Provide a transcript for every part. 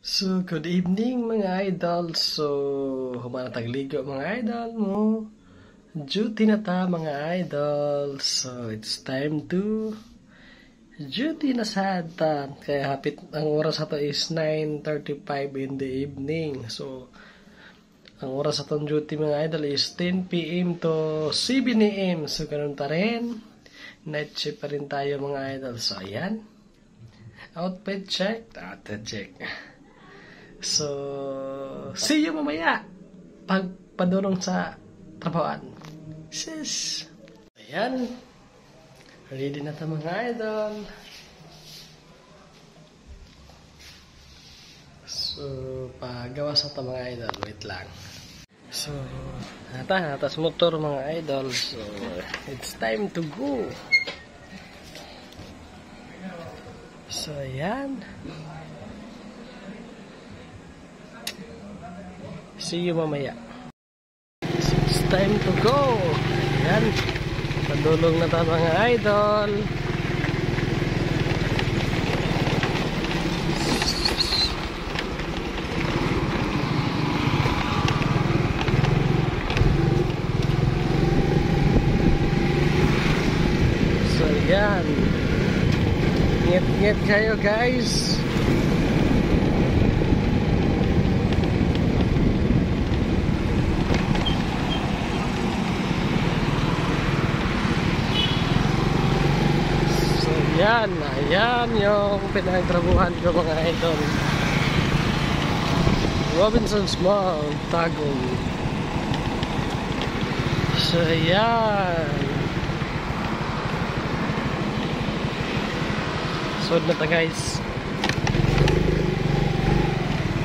So, good evening mga idol. So, humana tagligo mga idol mo. Duty na ta mga idol. So, it's time to duty na sad ta. Kaya hapit ang oras ato is 9:35 in the evening. So, ang oras atong duty mga idol is 10 PM to 7 AM. So, ganun pa rin. Night shift pa rin tayo mga idol. So, ayan. Outfit check. Outfit check. So, see you mamaya pag padulong sa trabahoan. Sis. Ayan. Ready na tayo mga idol. So, pagawa sa tayo mga idol. Wait lang. So, natas motor mga idol. So, it's time to go. So, ayan. See you mamaya. So, it's time to go. Ayan. Padulong na tayo mga idol. So, ayan. Ingat-ingat kayo guys. Ayan yung pinagtrabuhan ko mga idol. Robinson's Mall, Tagum. So ayan. So na ta guys.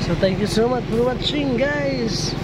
So thank you so much for watching guys.